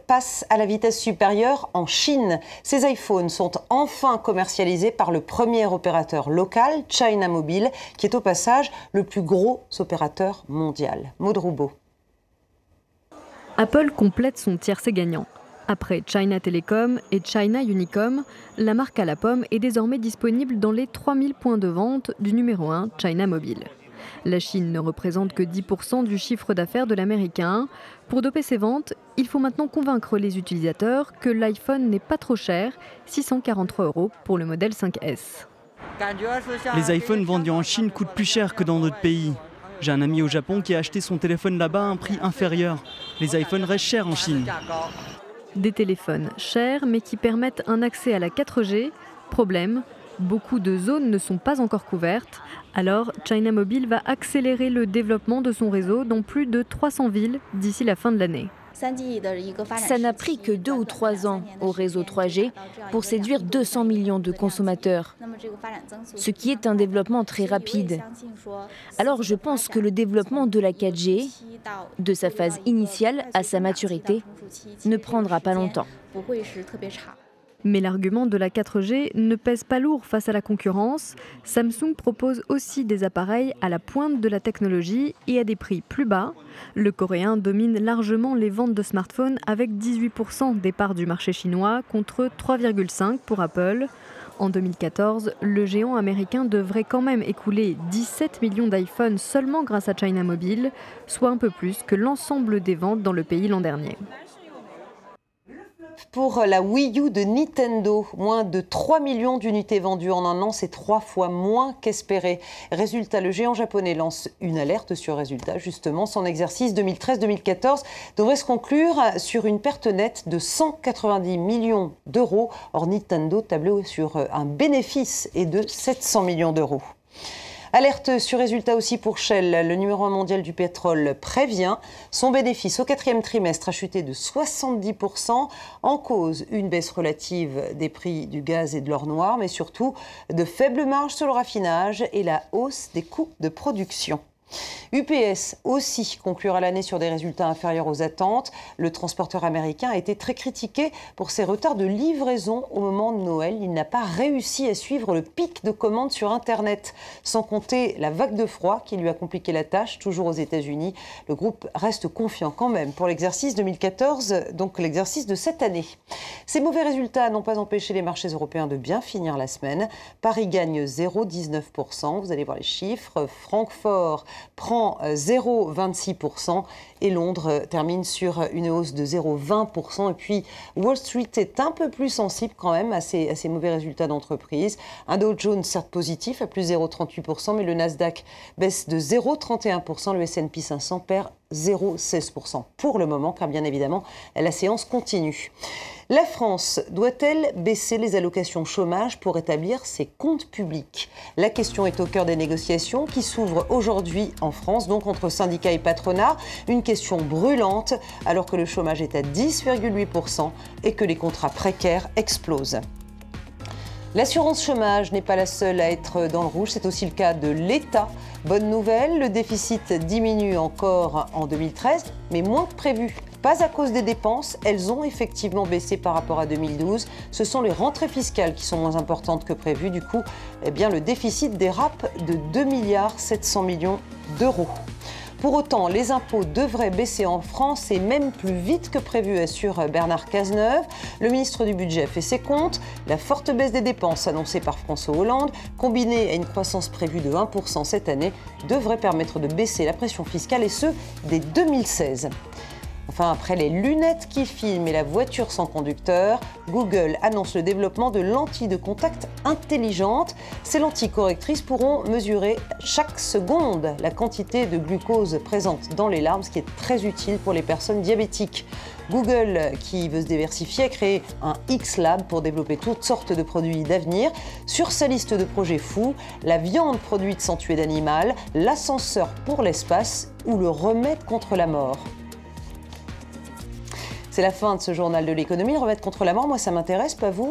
passe à la vitesse supérieure en Chine. Ces iPhones sont enfin commercialisés par le premier opérateur local, China Mobile, qui est au passage le plus gros opérateur mondial. Maud Roubaud. Apple complète son tiercé gagnant. Après China Telecom et China Unicom, la marque à la pomme est désormais disponible dans les 3000 points de vente du numéro 1 China Mobile. La Chine ne représente que 10% du chiffre d'affaires de l'américain. Pour doper ses ventes, il faut maintenant convaincre les utilisateurs que l'iPhone n'est pas trop cher, 643 € pour le modèle 5S. Les iPhones vendus en Chine coûtent plus cher que dans d'autres pays. J'ai un ami au Japon qui a acheté son téléphone là-bas à un prix inférieur. Les iPhones restent chers en Chine. Des téléphones chers mais qui permettent un accès à la 4G. Problème, beaucoup de zones ne sont pas encore couvertes. Alors, China Mobile va accélérer le développement de son réseau dans plus de 300 villes d'ici la fin de l'année. Ça n'a pris que 2 ou 3 ans au réseau 3G pour séduire 200 millions de consommateurs, ce qui est un développement très rapide. Alors je pense que le développement de la 4G, de sa phase initiale à sa maturité, ne prendra pas longtemps. Mais l'argument de la 4G ne pèse pas lourd face à la concurrence. Samsung propose aussi des appareils à la pointe de la technologie et à des prix plus bas. Le coréen domine largement les ventes de smartphones avec 18% des parts du marché chinois contre 3,5% pour Apple. En 2014, le géant américain devrait quand même écouler 17 millions d'iPhones seulement grâce à China Mobile, soit un peu plus que l'ensemble des ventes dans le pays l'an dernier. Pour la Wii U de Nintendo, moins de 3 millions d'unités vendues en un an, c'est 3 fois moins qu'espéré. Résultat, le géant japonais lance une alerte sur résultat. Justement, son exercice 2013-2014 devrait se conclure sur une perte nette de 190 millions d'euros. Or, Nintendo tablait sur un bénéfice et de 700 millions d'euros. Alerte sur résultat aussi pour Shell. Le numéro 1 mondial du pétrole prévient. Son bénéfice au 4e trimestre a chuté de 70%. En cause, une baisse relative des prix du gaz et de l'or noir, mais surtout de faibles marges sur le raffinage et la hausse des coûts de production. UPS aussi conclura l'année sur des résultats inférieurs aux attentes. Le transporteur américain a été très critiqué pour ses retards de livraison au moment de Noël. Il n'a pas réussi à suivre le pic de commandes sur Internet, sans compter la vague de froid qui lui a compliqué la tâche, toujours aux États-Unis. Le groupe reste confiant quand même pour l'exercice 2014, donc l'exercice de cette année. Ces mauvais résultats n'ont pas empêché les marchés européens de bien finir la semaine. Paris gagne 0,19%, vous allez voir les chiffres. Francfort prend 0,26% et Londres termine sur une hausse de 0,20%. Et puis Wall Street est un peu plus sensible quand même à ces mauvais résultats d'entreprise. Un Dow Jones certes positif à plus 0,38%, mais le Nasdaq baisse de 0,31%. Le S&P 500 perd 0,16% pour le moment, car bien évidemment la séance continue. La France doit-elle baisser les allocations chômage pour rétablir ses comptes publics? La question est au cœur des négociations qui s'ouvrent aujourd'hui en France, donc entre syndicats et patronat. Une question brûlante alors que le chômage est à 10,8% et que les contrats précaires explosent. L'assurance chômage n'est pas la seule à être dans le rouge, c'est aussi le cas de l'État. Bonne nouvelle, le déficit diminue encore en 2013, mais moins que prévu. Pas à cause des dépenses, elles ont effectivement baissé par rapport à 2012. Ce sont les rentrées fiscales qui sont moins importantes que prévu. Du coup, le déficit dérape de 2,7 milliards d'euros. Pour autant, les impôts devraient baisser en France et même plus vite que prévu, assure Bernard Cazeneuve. Le ministre du Budget fait ses comptes. La forte baisse des dépenses annoncée par François Hollande, combinée à une croissance prévue de 1% cette année, devrait permettre de baisser la pression fiscale et ce, dès 2016. Enfin, après les lunettes qui filment et la voiture sans conducteur, Google annonce le développement de lentilles de contact intelligentes. Ces lentilles correctrices pourront mesurer chaque seconde la quantité de glucose présente dans les larmes, ce qui est très utile pour les personnes diabétiques. Google, qui veut se diversifier, a créé un X-Lab pour développer toutes sortes de produits d'avenir. Sur sa liste de projets fous, la viande produite sans tuer d'animal, l'ascenseur pour l'espace ou le remède contre la mort. C'est la fin de ce journal de l'économie. Le remède contre la mort, moi ça m'intéresse, pas vous ?